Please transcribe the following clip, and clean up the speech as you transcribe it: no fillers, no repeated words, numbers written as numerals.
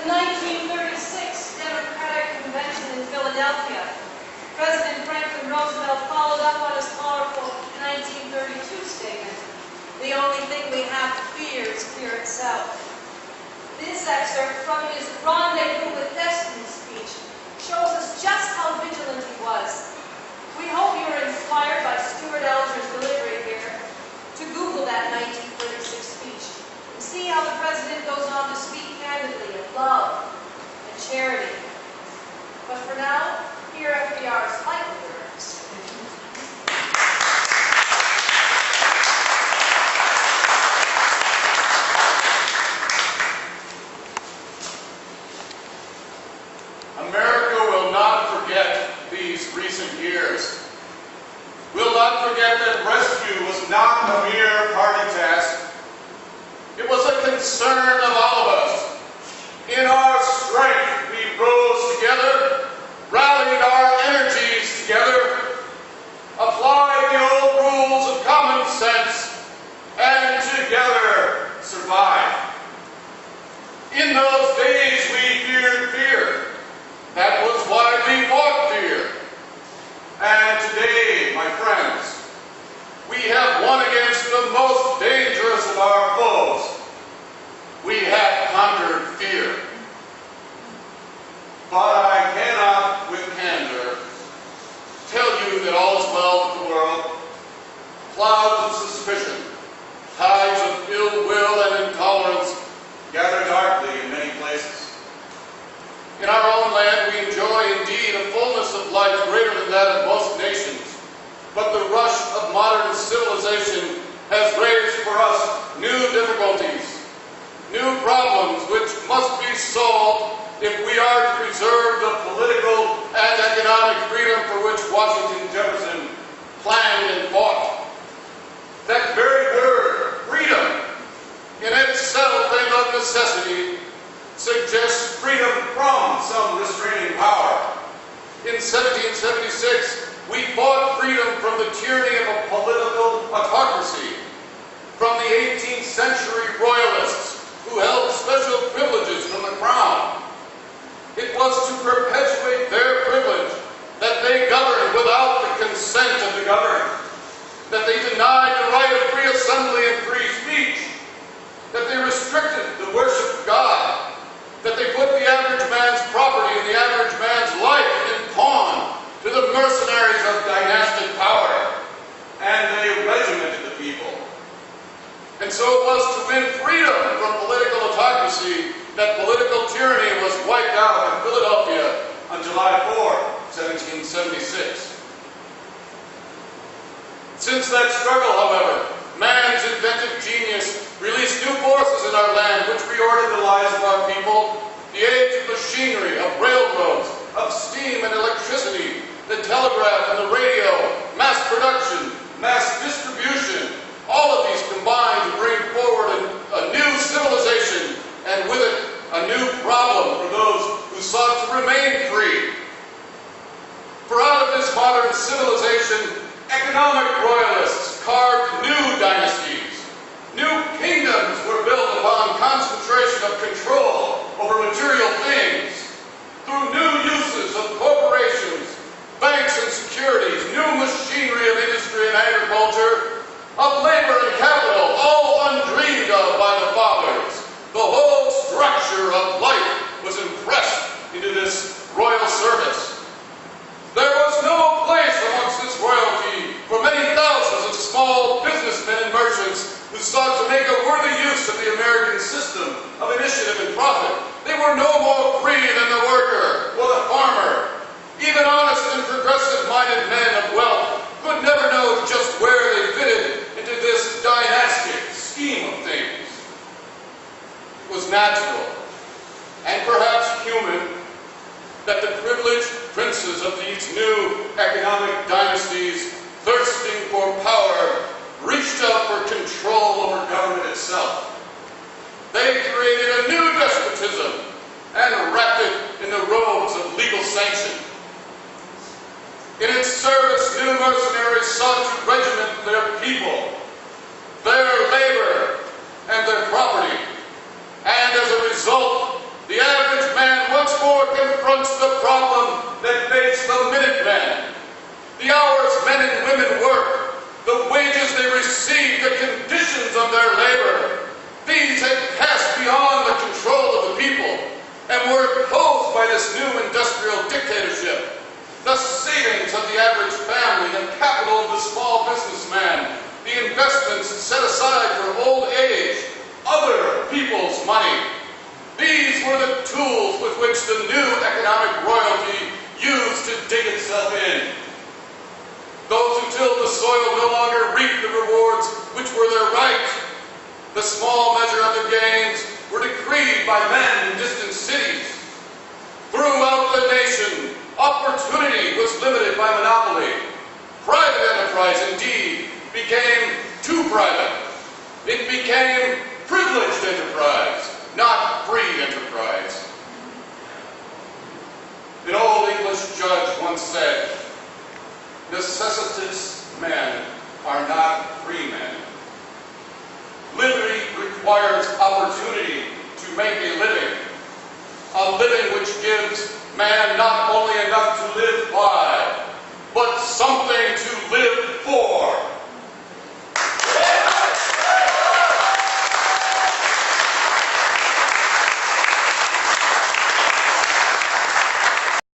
1936 Democratic Convention in Philadelphia, President Franklin Roosevelt followed up on his powerful 1932 statement, "The only thing we have to fear is fear itself." This excerpt from his Rendezvous with Destiny speech shows us just how vigilant he was. We hope you're inspired by Stuart Alger's delivery here to Google that 1936 speech and see how the President goes on to speak candidly of love and charity. But for now, here are FDR's final words. America will not forget these recent years. We'll not forget that rescue was not a mere party task. It was a concern of all of us. In our strength, we rose together, rallied our energies together, applied the old rules of common sense, and together survived. In those days, we feared fear. That was why we fought fear. And today, my friends, we have won against the most dangerous of our foes. We have conquered fear. But I cannot, with candor, tell you that all is well with the world. Clouds of suspicion, tides of ill will and intolerance gather darkly in many places. In our own land, we enjoy indeed a fullness of life greater than that of most nations. But the rush of modern civilization has raised for us new difficulties, new problems which must be solved if we are to preserve the political and economic freedom for which Washington Jefferson planned and fought. That very word, freedom, in itself and of necessity, suggests freedom from some restraining power. In 1776, we fought freedom from the tyranny of a political autocracy, from the 18th century Royalists who held special privileges from the crown. It was to perpetuate their privilege that they governed without the consent of the governed, that they denied the right of free assembly and free speech, that they restricted the worship of God, that they put the average man's property and the average man's life in pawn to the mercenaries of dynastic power, and they regimented the people. And so it was to win freedom from political autocracy that political tyranny was wiped out in Philadelphia on July 4, 1776. Since that struggle, however, man's inventive genius released new forces in our land which reordered the lives of our people. The age of machinery, of railroads, of steam and electricity, the telegraph and the radio, mass production, mass distribution, all of these combined to bring forward a new civilization, and with it a new problem for those who sought to remain free. For out of this modern civilization, economic Royalists carved new dynasties. New kingdoms were built upon concentration of control over material things. Through new uses of corporations, banks and securities, new machinery of industry and agriculture, of labor and capital, all undreamed of by the fathers, the whole structure of life was impressed into this royal service. There was no place amongst this royalty for many thousands of small businessmen and merchants who sought to make a worthy use of the American system of initiative and profit. They were no more free than the worker or the farmer. Even honest and progressive-minded men of wealth could never know just where they fitted into this dynastic scheme of things. It was natural, and perhaps human, that the privileged princes of these new economic dynasties, thirsting for power, reached out for control over government itself. They created a new despotism and wrapped it in the robes of legal sanction. In its service, new mercenaries sought to regiment their people, their labor, and their property. And as a result, the average more confronts the problem that faced the Minutemen. The hours men and women work, the wages they receive, the conditions of their labor, these had passed beyond the control of the people and were imposed by this new industrial dictatorship. The savings of the average family and capital of the small businessman, the investments set aside for old age, other people's money. These were the tools with which the new economic royalty used to dig itself in. Those who tilled the soil no longer reaped the rewards which were their right. The small measure of the gains were decreed by men in distant cities. Throughout the nation, opportunity was limited by monopoly. Private enterprise, indeed, became too private. It became privileged enterprise, not free enterprise. An old English judge once said, "Necessitous men are not free men." Liberty requires opportunity to make a living which gives man not only enough to live by, but something to live for.